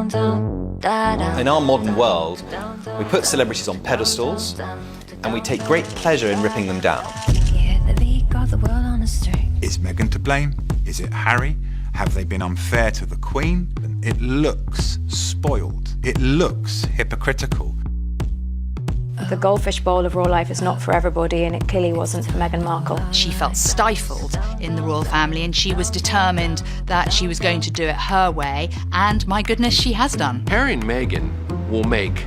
In our modern world, we put celebrities on pedestals and we take great pleasure in ripping them down. Is Meghan to blame? Is it Harry? Have they been unfair to the Queen? It looks spoiled. It looks hypocritical. The goldfish bowl of royal life is not for everybody, and it clearly wasn't for Meghan Markle. She felt stifled in the royal family, and she was determined that she was going to do it her way, and my goodness, she has done. Harry and Meghan will make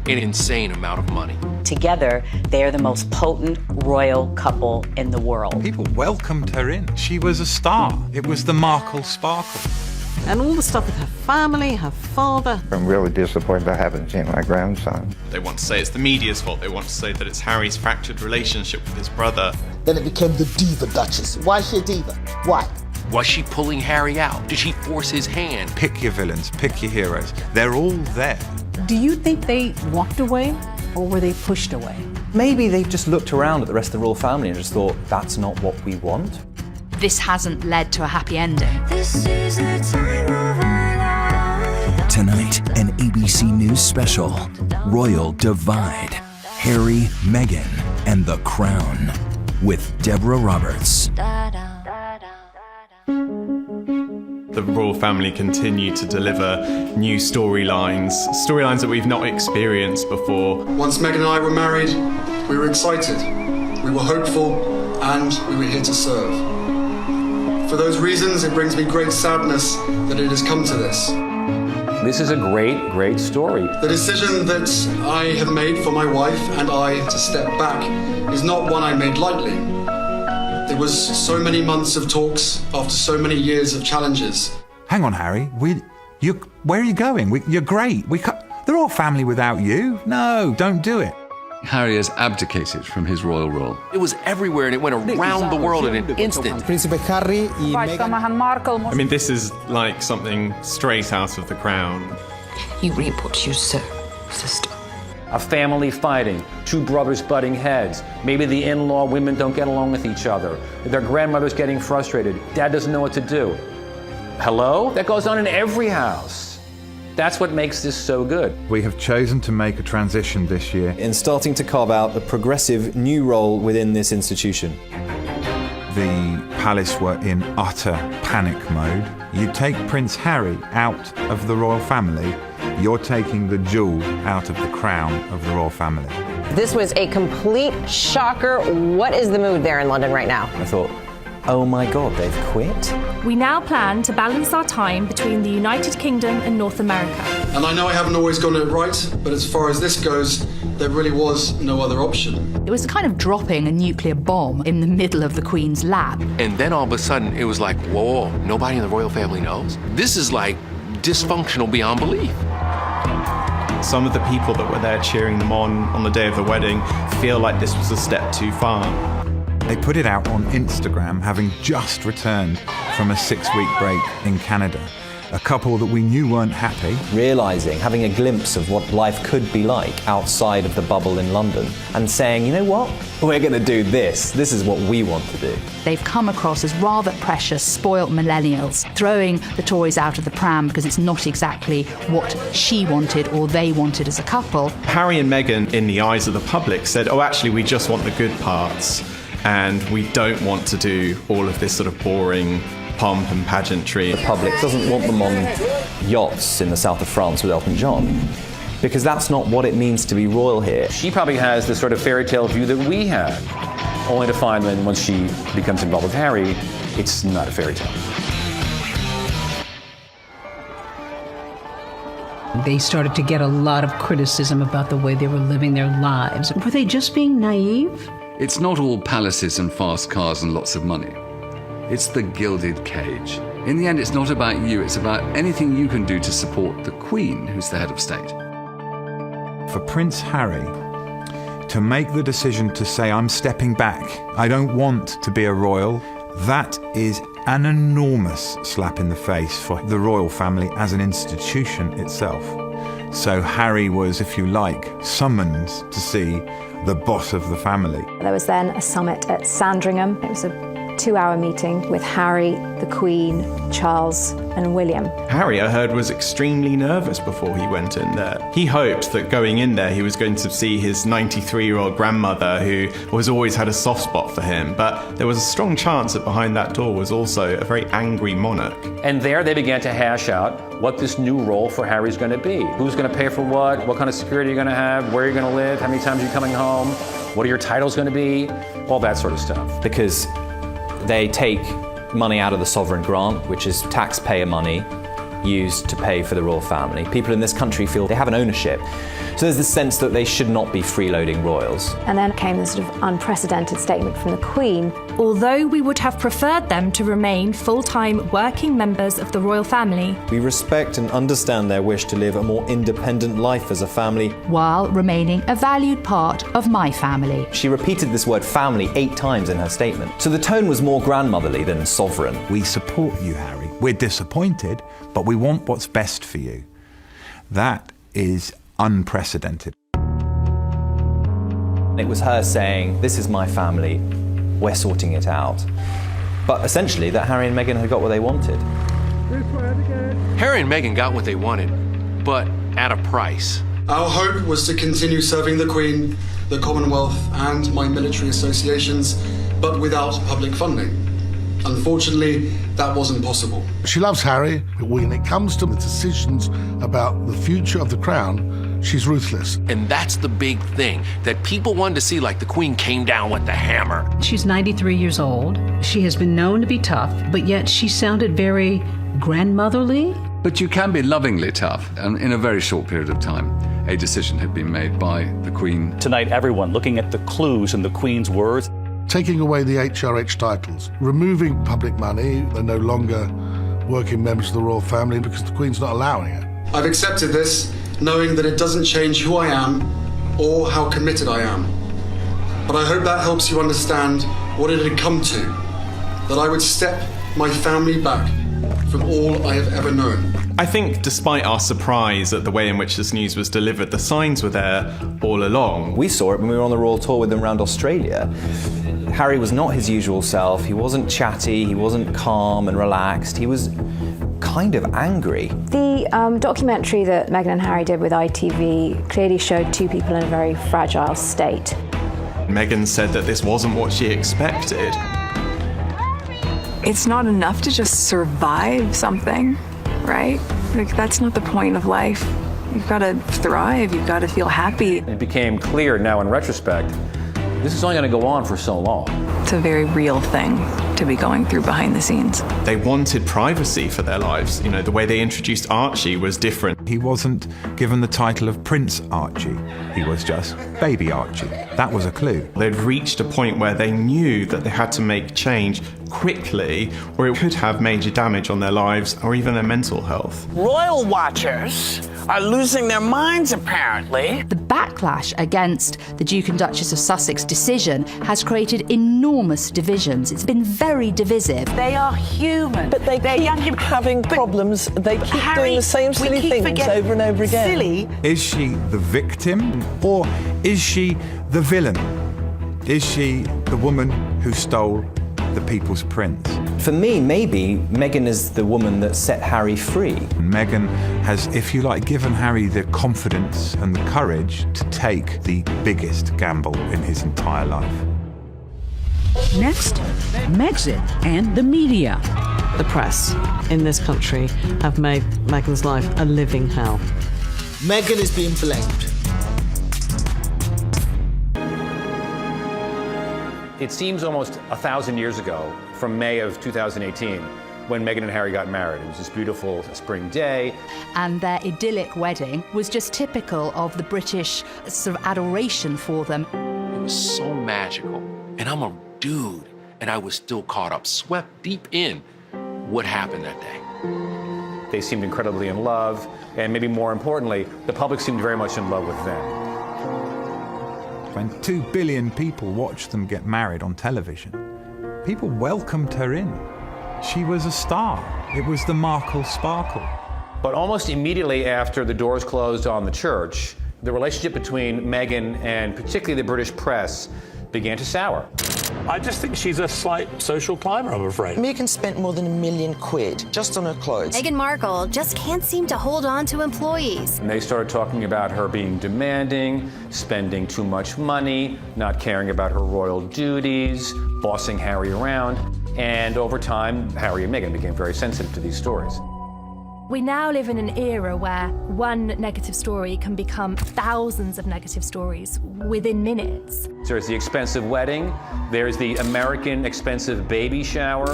an insane amount of money. Together, they are the most potent royal couple in the world. People welcomed her in. She was a star. It was the Markle sparkle. And all the stuff with her family, her father. I'm really disappointed I haven't seen my grandson. They want to say it's the media's fault. They want to say that it's Harry's fractured relationship with his brother. Then it became the diva duchess. Why is she a diva? Why? Was she pulling Harry out? Did she force his hand? Pick your villains, pick your heroes. They're all there. Do you think they walked away or were they pushed away? Maybe they've just looked around at the rest of the royal family and just thought, that's not what we want. This hasn't led to a happy ending. Tonight, an ABC News special, Royal Divide, Harry, Meghan, and the Crown, with Deborah Roberts. The royal family continue to deliver new storylines that we've not experienced before. Once Meghan and I were married, we were excited, we were hopeful, and we were here to serve. For those reasons, it brings me great sadness that it has come to this. This is a great, great story. The decision that I have made for my wife and I to step back is not one I made lightly. There was so many months of talks after so many years of challenges. Hang on, Harry. Where are you going? You're great. They're all family without you. No, don't do it. Harry has abdicated from his royal role. It was everywhere and it went around the world in an instant. Príncipe Harry y Meghan. I mean, this is like something straight out of The Crown. You reap what you sow, sister. A family fighting, two brothers butting heads. Maybe the in-law women don't get along with each other. Their grandmother's getting frustrated. Dad doesn't know what to do. Hello? That goes on in every house. That's what makes this so good. We have chosen to make a transition this year in starting to carve out a progressive new role within this institution. The palace were in utter panic mode. You take Prince Harry out of the royal family, you're taking the jewel out of the crown of the royal family. This was a complete shocker. What is the mood there in London right now? I thought, oh my God, they've quit? We now plan to balance our time between the United Kingdom and North America. And I know I haven't always gotten it right, but as far as this goes, there really was no other option. It was kind of dropping a nuclear bomb in the middle of the Queen's lap. And then all of a sudden, it was like, whoa, nobody in the royal family knows? This is like dysfunctional beyond belief. Some of the people that were there cheering them on the day of the wedding feel like this was a step too far. They put it out on Instagram, having just returned from a 6-week break in Canada. A couple that we knew weren't happy. Realising, having a glimpse of what life could be like outside of the bubble in London, and saying, you know what, we're going to do this. This is what we want to do. They've come across as rather precious, spoilt millennials, throwing the toys out of the pram because it's not exactly what she wanted or they wanted as a couple. Harry and Meghan, in the eyes of the public, said, oh, actually, we just want the good parts. And we don't want to do all of this sort of boring pomp and pageantry. The public doesn't want them on yachts in the south of France with Elton John, because that's not what it means to be royal here. She probably has the sort of fairy tale view that we had, only to find that once she becomes involved with Harry, it's not a fairy tale. They started to get a lot of criticism about the way they were living their lives. Were they just being naive? It's not all palaces and fast cars and lots of money. It's the gilded cage. In the end, it's not about you, it's about anything you can do to support the Queen, who's the head of state. For Prince Harry to make the decision to say, I'm stepping back, I don't want to be a royal, that is an enormous slap in the face for the royal family as an institution itself. So Harry was, if you like, summoned to see the boss of the family. There was then a summit at Sandringham. It was a 2-hour meeting with Harry, the Queen, Charles, and William. Harry, I heard, was extremely nervous before he went in there. He hoped that going in there he was going to see his 93-year-old grandmother, who has always had a soft spot for him, but there was a strong chance that behind that door was also a very angry monarch. And there they began to hash out what this new role for Harry's going to be. Who's going to pay for what kind of security you're going to have, where you're going to live, how many times you're coming home, what are your titles going to be, all that sort of stuff. Because they take money out of the sovereign grant, which is taxpayer money used to pay for the royal family. People in this country feel they have an ownership. So there's this sense that they should not be freeloading royals. And then came this sort of unprecedented statement from the Queen. Although we would have preferred them to remain full-time working members of the royal family, we respect and understand their wish to live a more independent life as a family, while remaining a valued part of my family. She repeated this word family 8 times in her statement. So the tone was more grandmotherly than sovereign. We support you, Harry. We're disappointed, but we want what's best for you. That is unprecedented. It was her saying, this is my family, we're sorting it out. But essentially that Harry and Meghan had got what they wanted. Harry and Meghan got what they wanted, but at a price. Our hope was to continue serving the Queen, the Commonwealth, and my military associations, but without public funding. Unfortunately, that wasn't possible. She loves Harry. When it comes to the decisions about the future of the crown, she's ruthless. And that's the big thing that people wanted to see, like the Queen came down with the hammer. She's 93 years old. She has been known to be tough, but yet she sounded very grandmotherly. But you can be lovingly tough, and in a very short period of time, a decision had been made by the Queen. Tonight, everyone looking at the clues in the Queen's words. Taking away the HRH titles, removing public money, they're no longer working members of the royal family because the Queen's not allowing it. I've accepted this, knowing that it doesn't change who I am or how committed I am. But I hope that helps you understand what it had come to, that I would step my family back from all I have ever known. I think despite our surprise at the way in which this news was delivered, the signs were there all along. We saw it when we were on the royal tour with them around Australia. Harry was not his usual self. He wasn't chatty, he wasn't calm and relaxed. He was kind of angry. The documentary that Meghan and Harry did with ITV clearly showed two people in a very fragile state. Meghan said that this wasn't what she expected. It's not enough to just survive something, right? Like, that's not the point of life. You've got to thrive, you've got to feel happy. It became clear now in retrospect, this is only going to go on for so long. It's a very real thing to be going through behind the scenes. They wanted privacy for their lives. You know, the way they introduced Archie was different. He wasn't given the title of Prince Archie. He was just Baby Archie. That was a clue. They'd reached a point where they knew that they had to make change quickly, or it could have major damage on their lives or even their mental health. Royal watchers are losing their minds, apparently. The backlash against the Duke and Duchess of Sussex decision has created enormous divisions. It's been very divisive. They are human. But they keep having problems. They keep doing the same silly things over and over again. Silly. Is she the victim or is she the villain? Is she the woman who stole the People's Prince? For me, maybe Meghan is the woman that set Harry free. Meghan has, if you like, given Harry the confidence and the courage to take the biggest gamble in his entire life. Next, Megxit and the media. The press in this country have made Meghan's life a living hell. Meghan is being blamed. It seems almost 1,000 years ago, from May of 2018, when Meghan and Harry got married. It was this beautiful spring day. And their idyllic wedding was just typical of the British sort of adoration for them. It was so magical. And I'm a dude, and I was still caught up, swept deep in what happened that day. They seemed incredibly in love, and maybe more importantly, the public seemed very much in love with them. When 2 billion people watched them get married on television, people welcomed her in. She was a star. It was the Markle sparkle. But almost immediately after the doors closed on the church, the relationship between Meghan and particularly the British press began to sour. I just think she's a slight social climber, I'm afraid. Meghan spent more than £1 million just on her clothes. Meghan Markle just can't seem to hold on to employees. And they started talking about her being demanding, spending too much money, not caring about her royal duties, bossing Harry around. And over time, Harry and Meghan became very sensitive to these stories. We now live in an era where one negative story can become thousands of negative stories within minutes. There's the expensive wedding, there's the American expensive baby shower,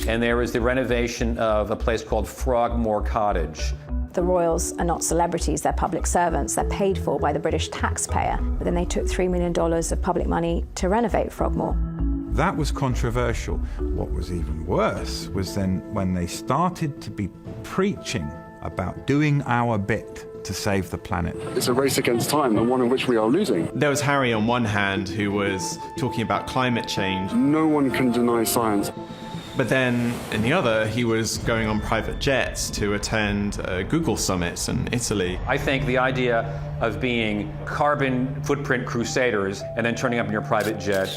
and there is the renovation of a place called Frogmore Cottage. The royals are not celebrities, they're public servants. They're paid for by the British taxpayer. But then they took $3 million of public money to renovate Frogmore. That was controversial. What was even worse was then when they started to be preaching about doing our bit to save the planet. It's a race against time, and one in which we are losing. There was Harry on one hand who was talking about climate change. No one can deny science. But then, in the other, he was going on private jets to attend Google summits in Italy. I think the idea of being carbon footprint crusaders and then turning up in your private jet,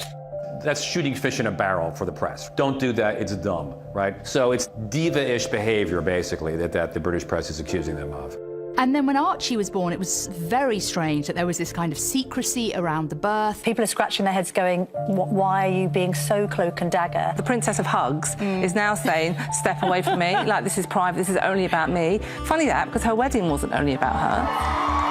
that's shooting fish in a barrel for the press. Don't do that, it's dumb, right? So it's diva-ish behavior, basically, that the British press is accusing them of. And then when Archie was born, it was very strange that there was this kind of secrecy around the birth. People are scratching their heads going, why are you being so cloak and dagger? The Princess of Hugs is now saying, step away from me, like this is private, this is only about me. Funny that, because her wedding wasn't only about her.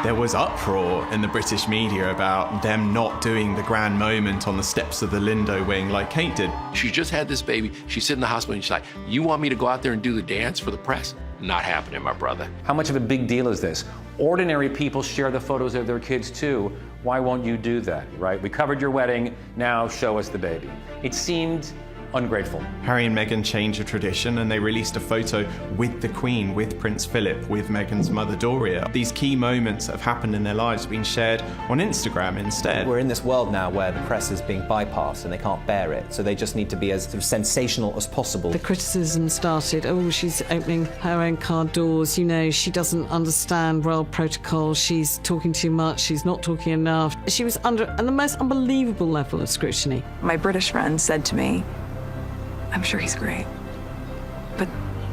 There was uproar in the British media about them not doing the grand moment on the steps of the Lindo wing like Kate did. She just had this baby. She's sitting in the hospital and she's like, you want me to go out there and do the dance for the press? Not happening, my brother. How much of a big deal is this? Ordinary people share the photos of their kids too. Why won't you do that, right? We covered your wedding, now show us the baby. It seemed ungrateful. Harry and Meghan changed a tradition and they released a photo with the Queen, with Prince Philip, with Meghan's mother Doria. These key moments that have happened in their lives have been shared on Instagram instead. We're in this world now where the press is being bypassed and they can't bear it, so they just need to be as sort of sensational as possible. The criticism started, oh, she's opening her own car doors, you know, she doesn't understand royal protocol, she's talking too much, she's not talking enough. She was under the most unbelievable level of scrutiny. My British friend said to me, I'm sure he's great, but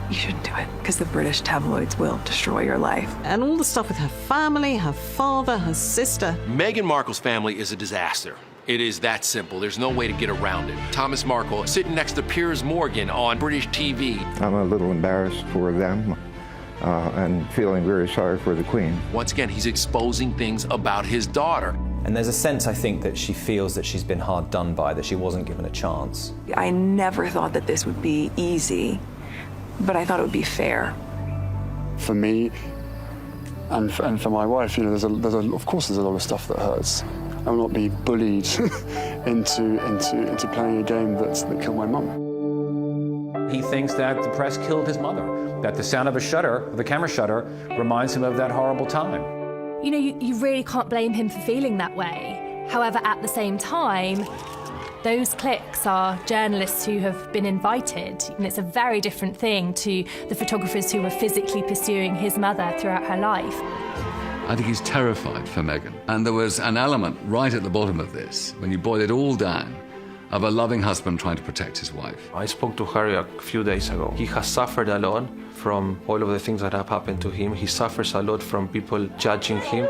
you shouldn't do it because the British tabloids will destroy your life. And all the stuff with her family, her father, her sister. Meghan Markle's family is a disaster. It is that simple. There's no way to get around it. Thomas Markle sitting next to Piers Morgan on British TV. I'm a little embarrassed for them and feeling very sorry for the Queen. Once again, he's exposing things about his daughter. And there's a sense, I think, that she feels that she's been hard done by, that she wasn't given a chance. I never thought that this would be easy, but I thought it would be fair. For me and for my wife, you know, of course there's a lot of stuff that hurts. I will not be bullied into playing a game that killed my mum. He thinks that the press killed his mother, that the sound of the camera shutter, reminds him of that horrible time. You know, you really can't blame him for feeling that way. However, at the same time, those cliques are journalists who have been invited, and it's a very different thing to the photographers who were physically pursuing his mother throughout her life. I think he's terrified for Meghan. And there was an element right at the bottom of this, when you boil it all down, of a loving husband trying to protect his wife. I spoke to Harry a few days ago. He has suffered a lot from all of the things that have happened to him. He suffers a lot from people judging him.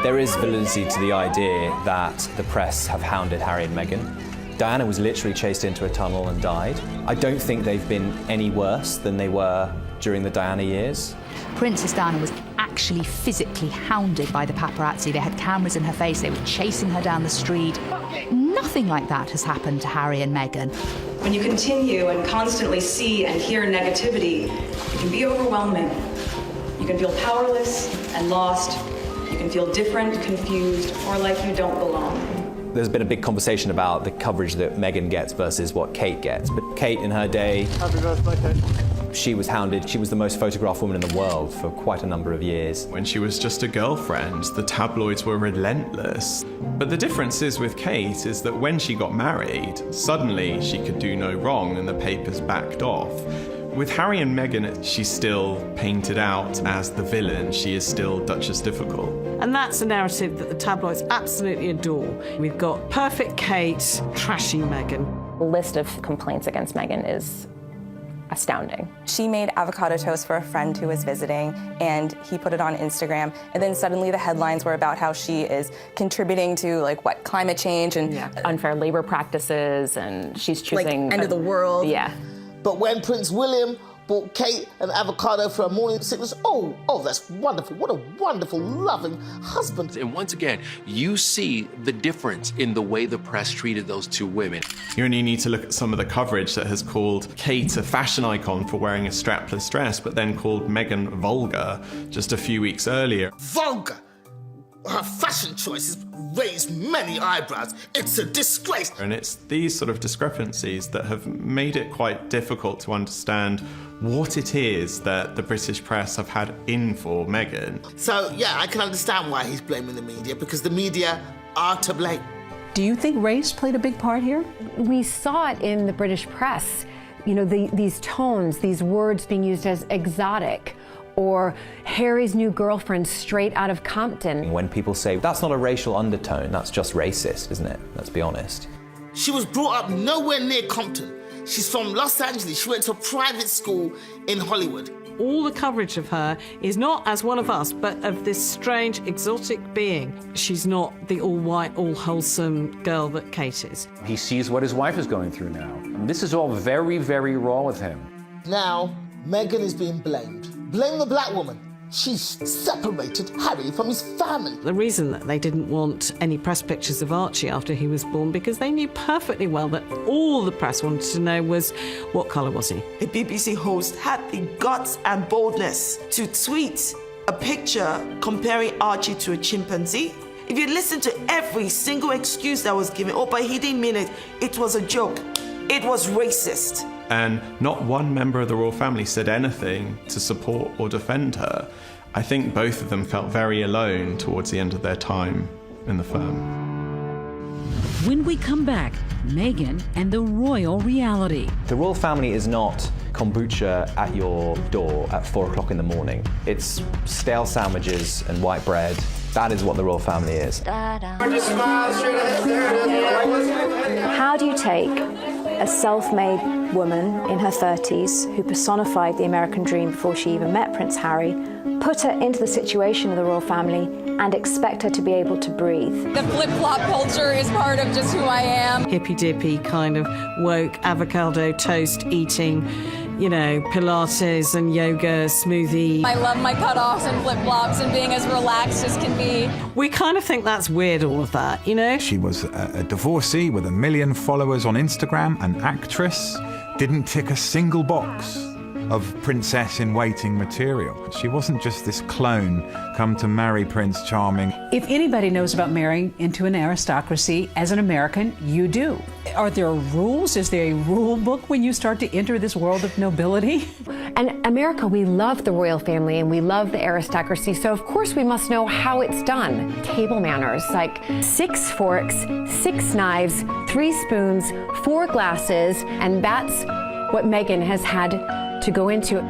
There is validity to the idea that the press have hounded Harry and Meghan. Diana was literally chased into a tunnel and died. I don't think they've been any worse than they were during the Diana years. Princess Diana was actually physically hounded by the paparazzi. They had cameras in her face, they were chasing her down the street. Nothing like that has happened to Harry and Meghan. When you continue and constantly see and hear negativity, it can be overwhelming. You can feel powerless and lost. You can feel different, confused, or like you don't belong. There's been a big conversation about the coverage that Meghan gets versus what Kate gets. But Kate, in her day, Happy birthday, Kate. She was hounded. She was the most photographed woman in the world for quite a number of years. When she was just a girlfriend, the tabloids were relentless. But the difference is with Kate is that when she got married, suddenly she could do no wrong and the papers backed off. With Harry and Meghan, she's still painted out as the villain. She is still Duchess Difficult. And that's a narrative that the tabloids absolutely adore. We've got perfect Kate trashing Meghan. The list of complaints against Meghan is astounding. She made avocado toast for a friend who was visiting, and he put it on Instagram, and then suddenly the headlines were about how she is contributing to climate change and unfair labor practices, and she's choosing end of the world. Yeah. But when Prince William bought Kate an avocado for her morning sickness, oh, that's wonderful. What a wonderful, loving husband. And once again, you see the difference in the way the press treated those two women. You only need to look at some of the coverage that has called Kate a fashion icon for wearing a strapless dress, but then called Meghan vulgar just a few weeks earlier. Vulgar! Her fashion choices raised many eyebrows. It's a disgrace. And it's these sort of discrepancies that have made it quite difficult to understand what it is that the British press have had in for Meghan. So, yeah, I can understand why he's blaming the media, because the media are to blame. Do you think race played a big part here? We saw it in the British press. You know, these tones, these words being used as exotic, or Harry's new girlfriend straight out of Compton. When people say, that's not a racial undertone, that's just racist, isn't it? Let's be honest. She was brought up nowhere near Compton. She's from Los Angeles. She went to a private school in Hollywood. All the coverage of her is not as one of us, but of this strange, exotic being. She's not the all-white, all-wholesome girl that Kate is. He sees what his wife is going through now. This is all very, very raw with him. Now, Meghan is being blamed. Blame the black woman. She's separated Harry from his family. The reason that they didn't want any press pictures of Archie after he was born, because they knew perfectly well that all the press wanted to know was, what colour was he? A BBC host had the guts and boldness to tweet a picture comparing Archie to a chimpanzee. If you listen to every single excuse that was given, but he didn't mean it. It was a joke. It was racist. And not one member of the royal family said anything to support or defend her. I think both of them felt very alone towards the end of their time in the firm. When we come back, Meghan and the royal reality. The royal family is not kombucha at your door at 4 o'clock in the morning. It's stale sandwiches and white bread. That is what the royal family is. How do you take a self-made woman in her 30s who personified the American dream before she even met Prince Harry, put her into the situation of the royal family, and expect her to be able to breathe? The flip-flop culture is part of just who I am. Hippy-dippy kind of woke avocado toast eating, you know, Pilates and yoga, smoothie. I love my cutoffs and flip-flops and being as relaxed as can be. We kind of think that's weird, all of that, you know? She was a divorcee with 1 million followers on Instagram, an actress, didn't tick a single box of princess-in-waiting material. She wasn't just this clone come to marry Prince Charming. If anybody knows about marrying into an aristocracy, as an American, you do. Are there rules? Is there a rule book when you start to enter this world of nobility? And America, we love the royal family and we love the aristocracy, so of course we must know how it's done. Table manners, like 6 forks, 6 knives, 3 spoons, 4 glasses, and that's what Meghan has had to go into.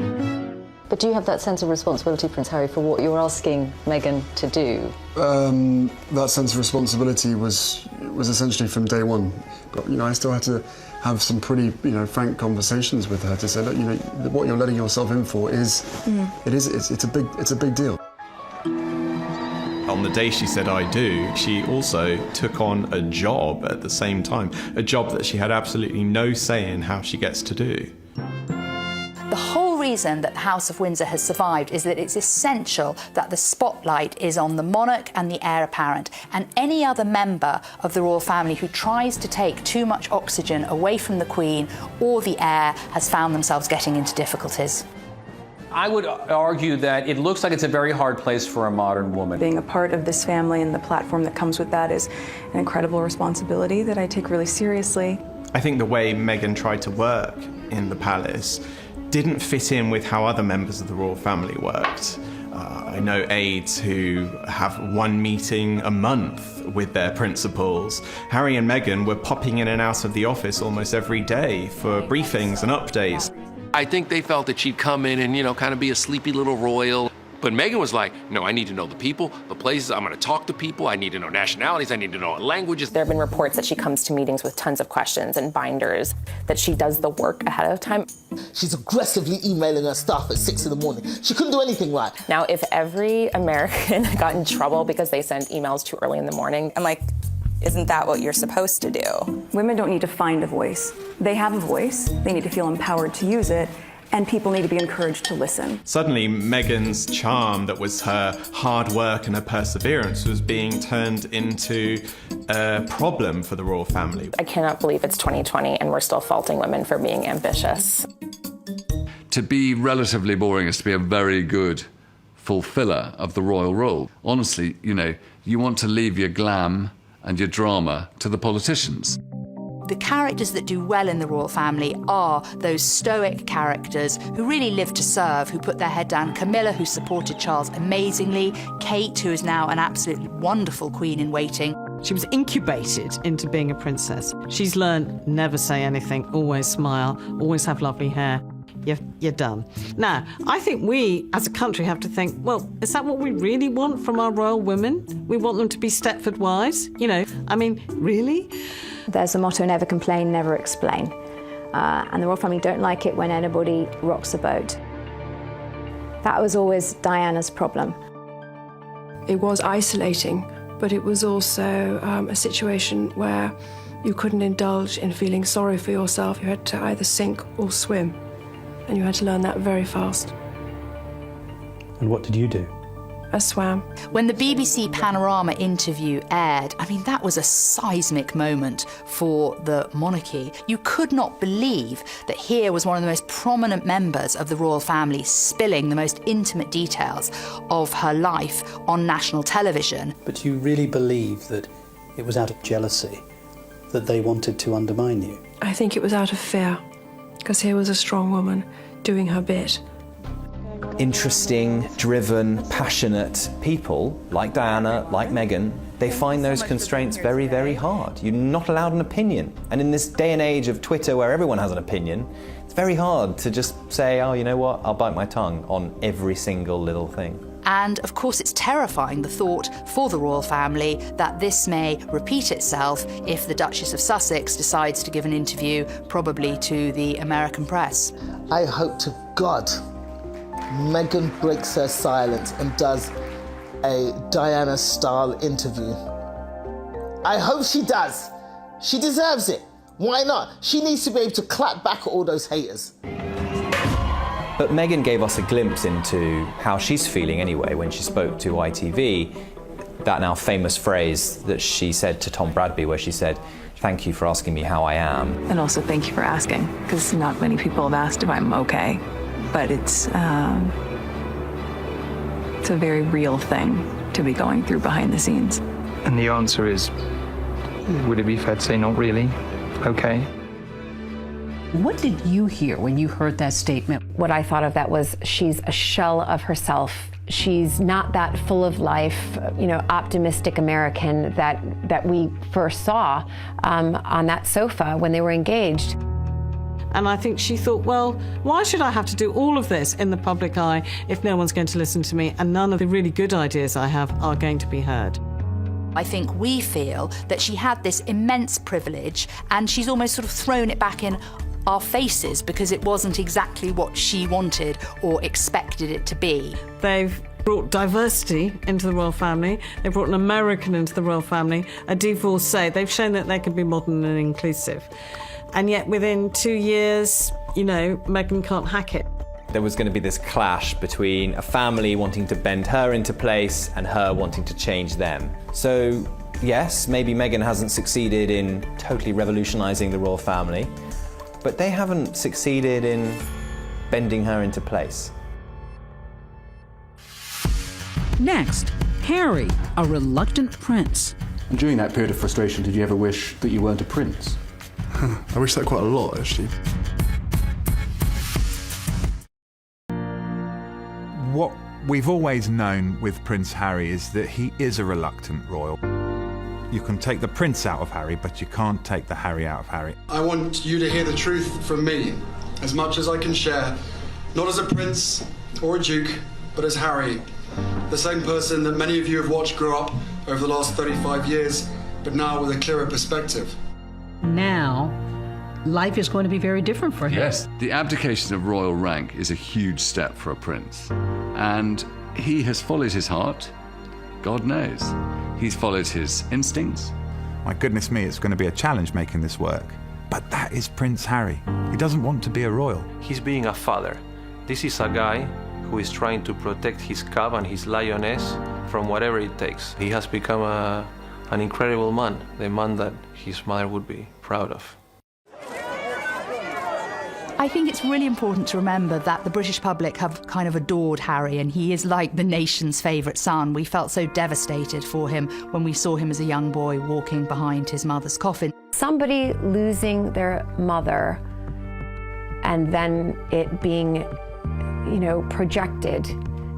But do you have that sense of responsibility, Prince Harry, for what you're asking Meghan to do? That sense of responsibility was essentially from day one. But, I still had to have some pretty, frank conversations with her to say, look, what you're letting yourself in for it's a big deal. On the day she said I do, she also took on a job at the same time, a job that she had absolutely no say in how she gets to do. The whole reason that the House of Windsor has survived is that it's essential that the spotlight is on the monarch and the heir apparent, and any other member of the royal family who tries to take too much oxygen away from the Queen or the heir has found themselves getting into difficulties. I would argue that it looks like it's a very hard place for a modern woman. Being a part of this family and the platform that comes with that is an incredible responsibility that I take really seriously. I think the way Meghan tried to work in the palace didn't fit in with how other members of the royal family worked. I know aides who have 1 meeting a month with their principals. Harry and Meghan were popping in and out of the office almost every day for briefings and updates. I think they felt that she'd come in and, you know, kind of be a sleepy little royal. But Meghan was like, no, I need to know the people, the places, I'm gonna talk to people, I need to know nationalities, I need to know languages. There have been reports that she comes to meetings with tons of questions and binders, that she does the work ahead of time. She's aggressively emailing her staff at 6 in the morning. She couldn't do anything right. Now, if every American got in trouble because they sent emails too early in the morning, I'm like, isn't that what you're supposed to do? Women don't need to find a voice. They have a voice. They need to feel empowered to use it. And people need to be encouraged to listen. Suddenly, Meghan's charm, that was her hard work and her perseverance, was being turned into a problem for the royal family. I cannot believe it's 2020 and we're still faulting women for being ambitious. To be relatively boring is to be a very good fulfiller of the royal role. Honestly, you know, you want to leave your glam and your drama to the politicians. The characters that do well in the royal family are those stoic characters who really live to serve, who put their head down. Camilla, who supported Charles amazingly. Kate, who is now an absolutely wonderful queen in waiting. She was incubated into being a princess. She's learned never say anything, always smile, always have lovely hair. You're done. Now, I think we, as a country, have to think, well, is that what we really want from our royal women? We want them to be Stepford wives? You know, I mean, really? There's a motto, never complain, never explain. And the royal family don't like it when anybody rocks the boat. That was always Diana's problem. It was isolating, but it was also a situation where you couldn't indulge in feeling sorry for yourself. You had to either sink or swim. And you had to learn that very fast. And what did you do? I swam. When the BBC Panorama interview aired, I mean, that was a seismic moment for the monarchy. You could not believe that here was one of the most prominent members of the royal family spilling the most intimate details of her life on national television. But you really believe that it was out of jealousy that they wanted to undermine you? I think it was out of fear, because here was a strong woman doing her bit. Interesting, driven, passionate people like Diana, like Meghan, they find those constraints very, very hard. You're not allowed an opinion. And in this day and age of Twitter where everyone has an opinion, it's very hard to just say, oh, you know what, I'll bite my tongue on every single little thing. And of course, it's terrifying, the thought for the royal family that this may repeat itself if the Duchess of Sussex decides to give an interview, probably to the American press. I hope to God Meghan breaks her silence and does a Diana-style interview. I hope she does. She deserves it. Why not? She needs to be able to clap back at all those haters. But Meghan gave us a glimpse into how she's feeling anyway when she spoke to ITV. That now famous phrase that she said to Tom Bradby, where she said, "Thank you for asking me how I am." And also thank you for asking, because not many people have asked if I'm okay. But it's a very real thing to be going through behind the scenes. And the answer is, would it be fair to say not really? Okay. What did you hear when you heard that statement? What I thought of that was she's a shell of herself. She's not that full of life, optimistic American that we first saw on that sofa when they were engaged. And I think she thought, well, why should I have to do all of this in the public eye if no one's going to listen to me and none of the really good ideas I have are going to be heard? I think we feel that she had this immense privilege and she's almost sort of thrown it back in our faces because it wasn't exactly what she wanted or expected it to be. They've brought diversity into the royal family. They've brought an American into the royal family, a divorcee. They've shown that they can be modern and inclusive. And yet within 2 years, Meghan can't hack it. There was going to be this clash between a family wanting to bend her into place and her wanting to change them. So, yes, maybe Meghan hasn't succeeded in totally revolutionising the royal family, but they haven't succeeded in bending her into place. Next, Harry, a reluctant prince. And during that period of frustration, did you ever wish that you weren't a prince? I wish that quite a lot, actually. What we've always known with Prince Harry is that he is a reluctant royal. You can take the prince out of Harry, but you can't take the Harry out of Harry. I want you to hear the truth from me, as much as I can share, not as a prince or a duke, but as Harry, the same person that many of you have watched grow up over the last 35 years, but now with a clearer perspective. Now, life is going to be very different for him. Yes, the abdication of royal rank is a huge step for a prince. And he has followed his heart, God knows. He's followed his instincts. My goodness me, it's going to be a challenge making this work. But that is Prince Harry. He doesn't want to be a royal. He's being a father. This is a guy who is trying to protect his cub and his lioness from whatever it takes. He has become an incredible man, the man that his mother would be proud of. I think it's really important to remember that the British public have kind of adored Harry, and he is like the nation's favourite son. We felt so devastated for him when we saw him as a young boy walking behind his mother's coffin. Somebody losing their mother and then it being, projected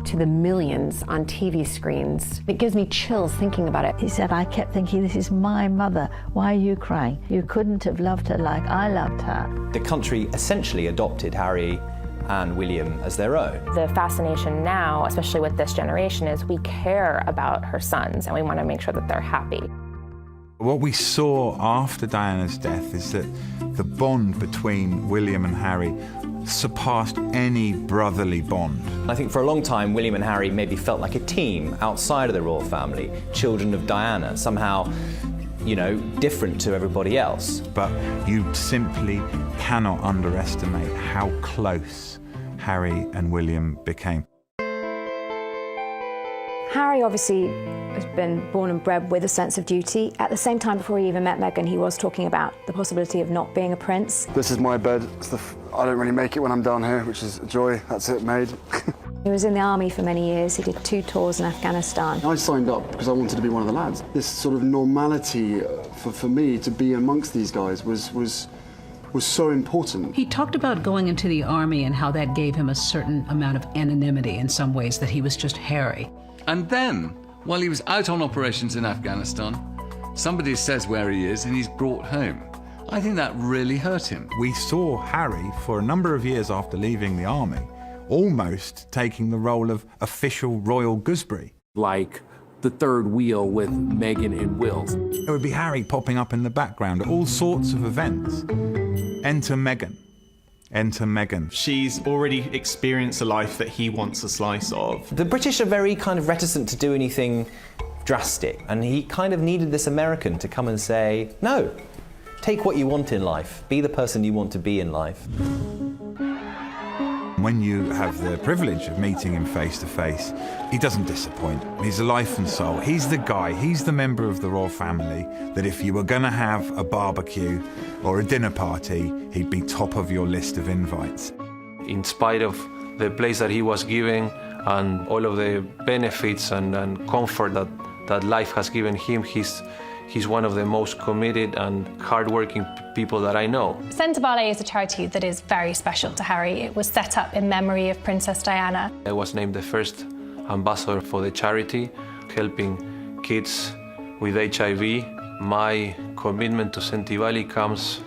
to the millions on TV screens. It gives me chills thinking about it. He said, I kept thinking, this is my mother. Why are you crying? You couldn't have loved her like I loved her. The country essentially adopted Harry and William as their own. The fascination now, especially with this generation, is we care about her sons and we want to make sure that they're happy. What we saw after Diana's death is that the bond between William and Harry surpassed any brotherly bond. I think for a long time, William and Harry maybe felt like a team outside of the royal family, children of Diana, somehow, different to everybody else. But you simply cannot underestimate how close Harry and William became. Harry obviously has been born and bred with a sense of duty. At the same time, before he even met Meghan, he was talking about the possibility of not being a prince. This is my bed. I don't really make it when I'm down here, which is a joy. That's it, made. He was in the army for many years. He did 2 tours in Afghanistan. I signed up because I wanted to be one of the lads. This sort of normality for me to be amongst these guys was so important. He talked about going into the army and how that gave him a certain amount of anonymity in some ways, that he was just Harry. And then, while he was out on operations in Afghanistan, somebody says where he is and he's brought home. I think that really hurt him. We saw Harry, for a number of years after leaving the army, almost taking the role of official royal gooseberry. Like the third wheel with Meghan and Will. It would be Harry popping up in the background at all sorts of events. Enter Meghan. Enter Meghan. She's already experienced a life that he wants a slice of. The British are very kind of reticent to do anything drastic, and he kind of needed this American to come and say, no, take what you want in life, be the person you want to be in life. When you have the privilege of meeting him face to face, he doesn't disappoint. He's a life and soul. He's the guy, he's the member of the royal family that if you were going to have a barbecue or a dinner party, he'd be top of your list of invites. In spite of the place that he was given and all of the benefits and comfort that life has given him, he's one of the most committed and hardworking people that I know. Centre Ballet is a charity that is very special to Harry. It was set up in memory of Princess Diana. I was named the first ambassador for the charity, helping kids with HIV. My commitment to Centivali comes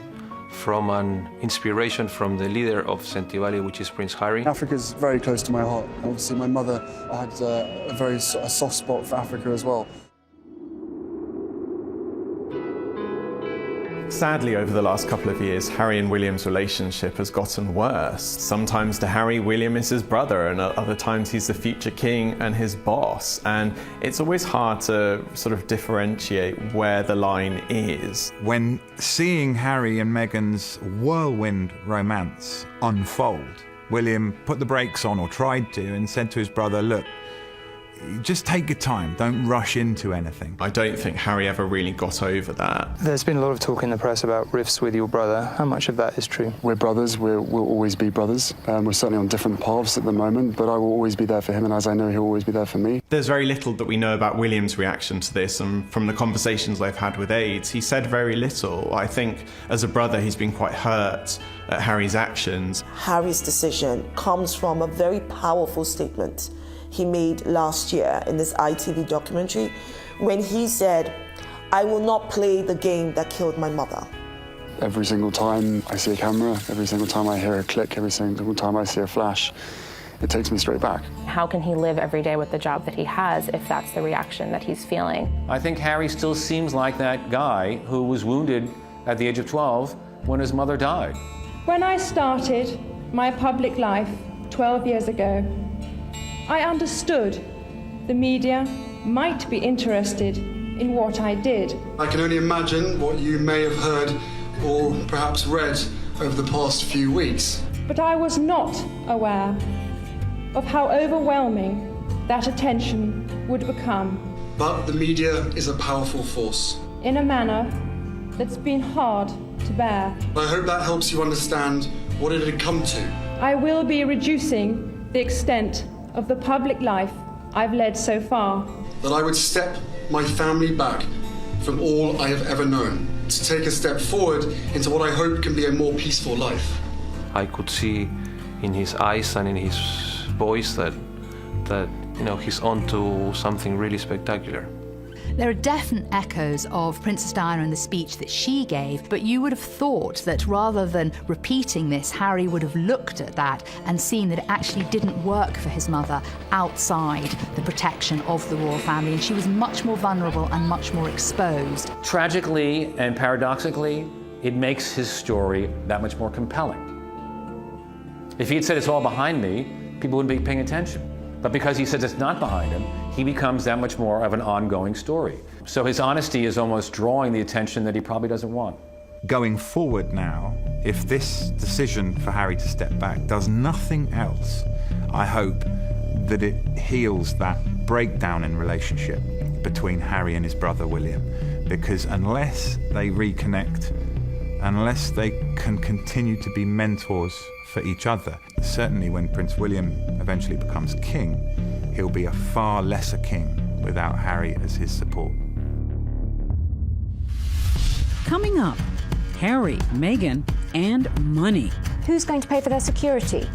from an inspiration from the leader of Centivali, which is Prince Harry. Africa's very close to my heart. Obviously, my mother had a soft spot for Africa as well. Sadly, over the last couple of years, Harry and William's relationship has gotten worse. Sometimes to Harry, William is his brother, and other times he's the future king and his boss. And it's always hard to sort of differentiate where the line is. When seeing Harry and Meghan's whirlwind romance unfold, William put the brakes on, or tried to, and said to his brother, look, just take your time, don't rush into anything. I don't think Harry ever really got over that. There's been a lot of talk in the press about rifts with your brother. How much of that is true? We're brothers, we'll always be brothers. We're certainly on different paths at the moment, but I will always be there for him, and as I know, he'll always be there for me. There's very little that we know about William's reaction to this, and from the conversations I've had with aides, he said very little. I think as a brother, he's been quite hurt at Harry's actions. Harry's decision comes from a very powerful statement he made last year in this ITV documentary when he said, I will not play the game that killed my mother. Every single time I see a camera, every single time I hear a click, every single time I see a flash, it takes me straight back. How can he live every day with the job that he has if that's the reaction that he's feeling? I think Harry still seems like that guy who was wounded at the age of 12 when his mother died. When I started my public life 12 years ago, I understood the media might be interested in what I did. I can only imagine what you may have heard or perhaps read over the past few weeks. But I was not aware of how overwhelming that attention would become. But the media is a powerful force. In a manner that's been hard to bear. I hope that helps you understand what it had come to. I will be reducing the extent of the public life I've led so far. That I would step my family back from all I have ever known, to take a step forward into what I hope can be a more peaceful life. I could see in his eyes and in his voice that he's on to something really spectacular. There are definite echoes of Princess Diana in the speech that she gave, but you would have thought that rather than repeating this, Harry would have looked at that and seen that it actually didn't work for his mother outside the protection of the royal family, and she was much more vulnerable and much more exposed. Tragically and paradoxically, it makes his story that much more compelling. If he had said it's all behind me, people wouldn't be paying attention. But because he says it's not behind him, he becomes that much more of an ongoing story. So his honesty is almost drawing the attention that he probably doesn't want. Going forward now, if this decision for Harry to step back does nothing else, I hope that it heals that breakdown in relationship between Harry and his brother William. Because unless they reconnect, unless they can continue to be mentors for each other, certainly when Prince William eventually becomes king, he'll be a far lesser king without Harry as his support. Coming up, Harry, Meghan, and money. Who's going to pay for their security?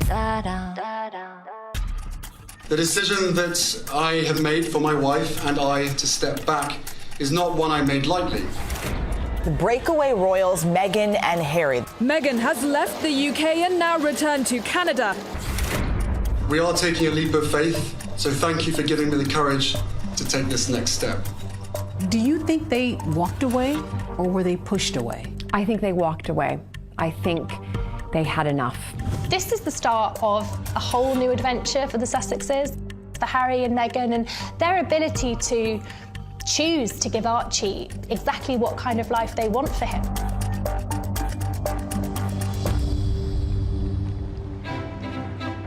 The decision that I have made for my wife and I to step back is not one I made lightly. The breakaway royals, Meghan and Harry. Meghan has left the UK and now returned to Canada. We are taking a leap of faith, so thank you for giving me the courage to take this next step. Do you think they walked away or were they pushed away? I think they walked away. I think they had enough. This is the start of a whole new adventure for the Sussexes, for Harry and Meghan, and their ability to choose to give Archie exactly what kind of life they want for him.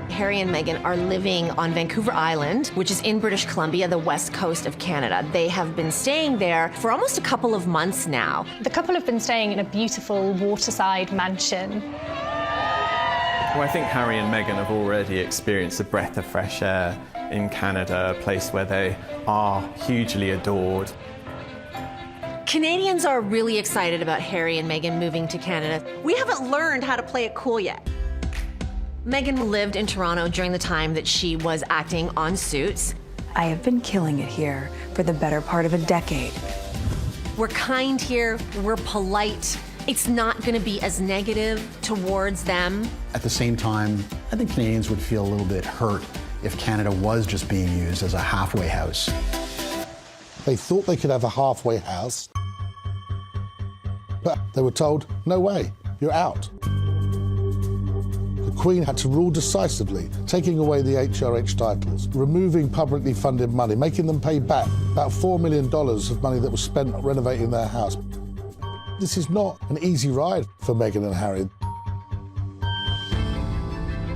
Harry and Meghan are living on Vancouver Island, which is in British Columbia, the west coast of Canada. They have been staying there for almost a couple of months now. The couple have been staying in a beautiful waterside mansion. Well, I think Harry and Meghan have already experienced a breath of fresh air in Canada, a place where they are hugely adored. Canadians are really excited about Harry and Meghan moving to Canada. We haven't learned how to play it cool yet. Meghan lived in Toronto during the time that she was acting on Suits. I have been killing it here for the better part of a decade. We're kind here, we're polite. It's not going to be as negative towards them. At the same time, I think Canadians would feel a little bit hurt if Canada was just being used as a halfway house. They thought they could have a halfway house, but they were told, no way, you're out. The Queen had to rule decisively, taking away the HRH titles, removing publicly funded money, making them pay back about $4 million of money that was spent renovating their house. This is not an easy ride for Meghan and Harry.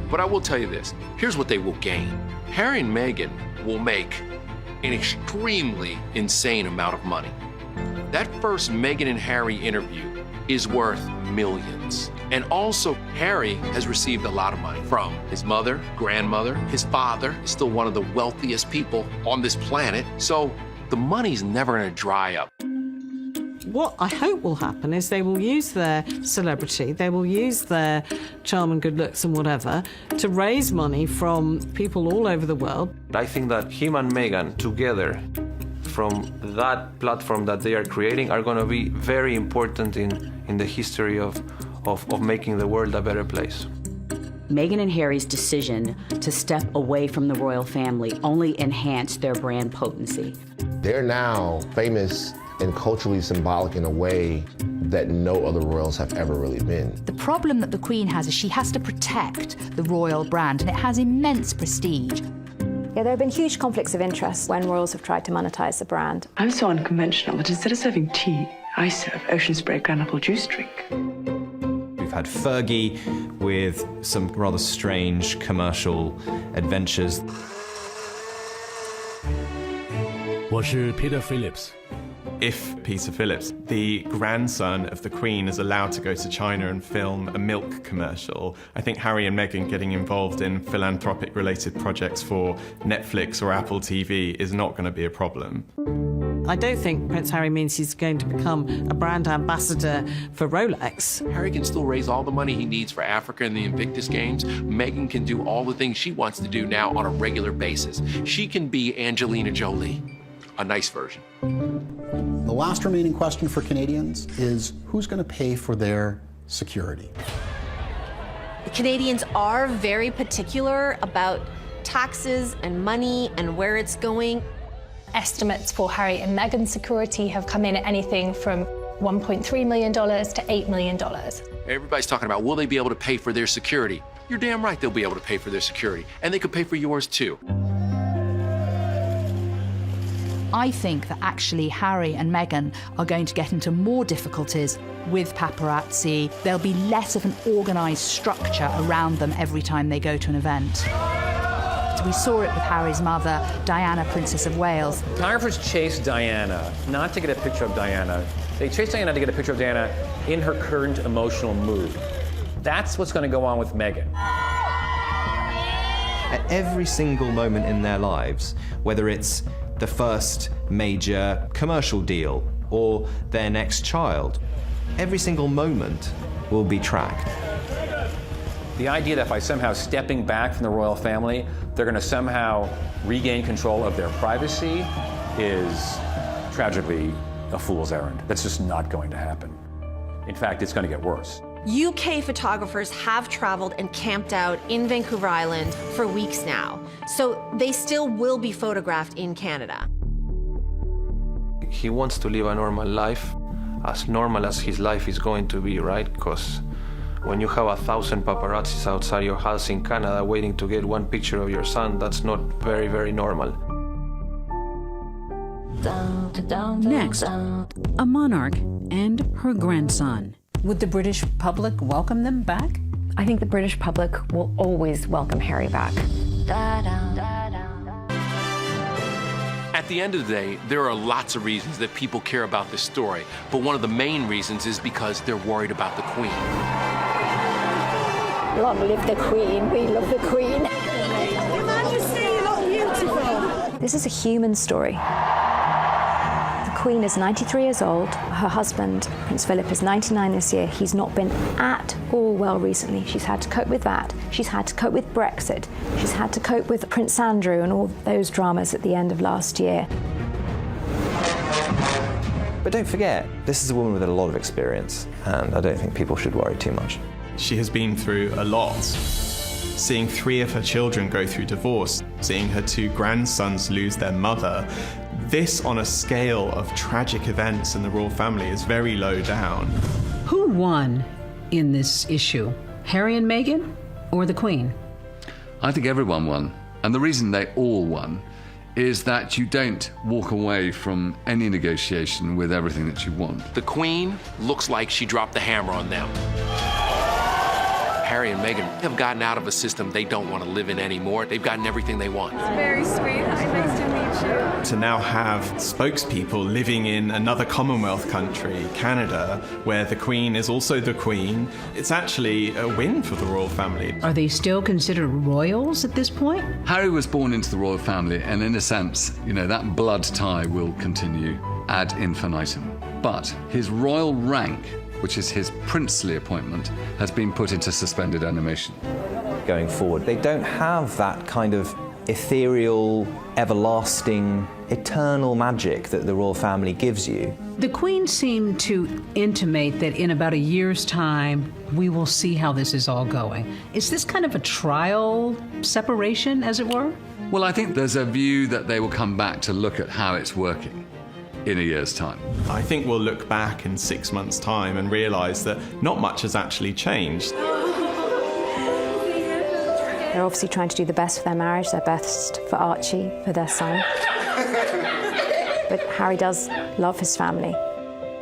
But I will tell you this, here's what they will gain. Harry and Meghan will make an extremely insane amount of money. That first Meghan and Harry interview is worth millions. And also, Harry has received a lot of money from his mother, grandmother, his father is still one of the wealthiest people on this planet. So the money's never gonna dry up. What I hope will happen is they will use their celebrity, they will use their charm and good looks and whatever to raise money from people all over the world. I think that him and Meghan together from that platform that they are creating are going to be very important in the history of making the world a better place. Meghan and Harry's decision to step away from the royal family only enhanced their brand potency. They're now famous and culturally symbolic in a way that no other royals have ever really been. The problem that the Queen has is she has to protect the royal brand, and it has immense prestige. Yeah, there have been huge conflicts of interest when royals have tried to monetize the brand. I'm so unconventional that instead of serving tea, I serve Ocean Spray Granapple juice drink. We've had Fergie with some rather strange commercial adventures. 我是 Peter Phillips. If Peter Phillips, the grandson of the Queen, is allowed to go to China and film a milk commercial, I think Harry and Meghan getting involved in philanthropic-related projects for Netflix or Apple TV is not going to be a problem. I don't think Prince Harry means he's going to become a brand ambassador for Rolex. Harry can still raise all the money he needs for Africa and the Invictus Games. Meghan can do all the things she wants to do now on a regular basis. She can be Angelina Jolie, a nice version. The last remaining question for Canadians is who's going to pay for their security? The Canadians are very particular about taxes and money and where it's going. Estimates for Harry and Meghan's security have come in at anything from $1.3 million to $8 million. Everybody's talking about, will they be able to pay for their security? You're damn right they'll be able to pay for their security. And they could pay for yours too. I think that actually Harry and Meghan are going to get into more difficulties with paparazzi. There'll be less of an organised structure around them every time they go to an event. So we saw it with Harry's mother, Diana, Princess of Wales. Photographers chased Diana not to get a picture of Diana. They chased Diana to get a picture of Diana in her current emotional mood. That's what's going to go on with Meghan. At every single moment in their lives, whether it's the first major commercial deal or their next child, every single moment will be tracked. The idea that by somehow stepping back from the royal family, they're going to somehow regain control of their privacy is tragically a fool's errand. That's just not going to happen. In fact, it's going to get worse. UK photographers have traveled and camped out in Vancouver Island for weeks now, so they still will be photographed in Canada. He wants to live a normal life, as normal as his life is going to be, right? Because when you have 1,000 paparazzis outside your house in Canada waiting to get one picture of your son, that's not very, very normal. Next, a monarch and her grandson. Would the British public welcome them back? I think the British public will always welcome Harry back. At the end of the day, there are lots of reasons that people care about this story, but one of the main reasons is because they're worried about the Queen. Long live the Queen. We love the Queen. Your Majesty, you look beautiful. This is a human story. The Queen is 93 years old. Her husband, Prince Philip, is 99 this year. He's not been at all well recently. She's had to cope with that. She's had to cope with Brexit. She's had to cope with Prince Andrew and all those dramas at the end of last year. But don't forget, this is a woman with a lot of experience, and I don't think people should worry too much. She has been through a lot. Seeing 3 of her children go through divorce, seeing her 2 grandsons lose their mother, this on a scale of tragic events in the royal family is very low down. Who won in this issue? Harry and Meghan or the Queen? I think everyone won. And the reason they all won is that you don't walk away from any negotiation with everything that you want. The Queen looks like she dropped the hammer on them. Harry and Meghan have gotten out of a system they don't want to live in anymore. They've gotten everything they want. It's very sweet. Hi, nice to meet you. To now have spokespeople living in another Commonwealth country, Canada, where the Queen is also the Queen, it's actually a win for the royal family. Are they still considered royals at this point? Harry was born into the royal family, and in a sense, you know, that blood tie will continue ad infinitum. But his royal rank, which is his princely appointment, has been put into suspended animation. Going forward, they don't have that kind of ethereal, everlasting, eternal magic that the royal family gives you. The Queen seemed to intimate that in about a year's time, we will see how this is all going. Is this kind of a trial separation, as it were? Well, I think there's a view that they will come back to look at how it's working in a year's time. I think we'll look back in 6 months' time and realise that not much has actually changed. They're obviously trying to do the best for their marriage, their best for Archie, for their son. But Harry does love his family.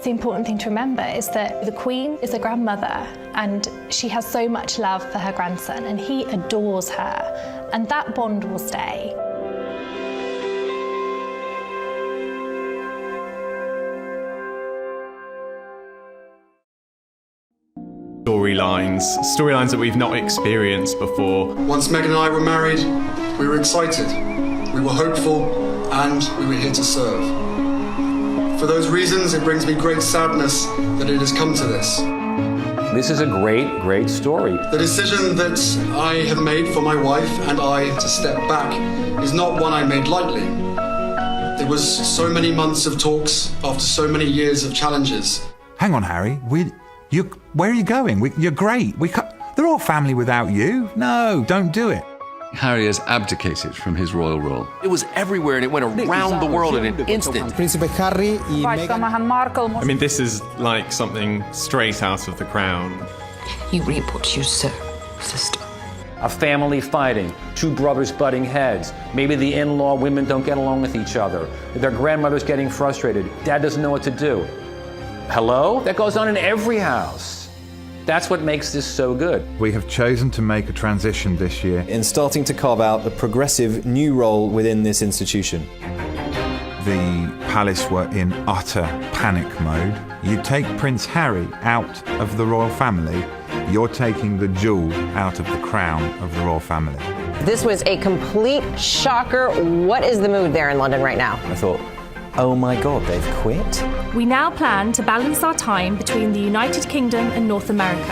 The important thing to remember is that the Queen is a grandmother and she has so much love for her grandson and he adores her, and that bond will stay. Storylines that we've not experienced before. Once Meghan and I were married, we were excited, we were hopeful, and we were here to serve. For those reasons, it brings me great sadness that it has come to this. This is a great, great story. The decision that I have made for my wife and I to step back is not one I made lightly. It was so many months of talks after so many years of challenges. Hang on, Harry. Where are you going? You're great. They're all family without you. No, don't do it. Harry has abdicated from his royal role. It was everywhere and it went around the world in an instant. Príncipe Harry y Meghan. I mean, this is like something straight out of The Crown. You reap what you sow, sister. A family fighting, two brothers butting heads. Maybe the in-law women don't get along with each other. Their grandmother's getting frustrated. Dad doesn't know what to do. Hello? That goes on in every house. That's what makes this so good. We have chosen to make a transition this year in starting to carve out a progressive new role within this institution. The palace were in utter panic mode. You take Prince Harry out of the royal family, you're taking the jewel out of the crown of the royal family. This was a complete shocker. What is the mood there in London right now? I thought, oh my God, they've quit? We now plan to balance our time between the United Kingdom and North America.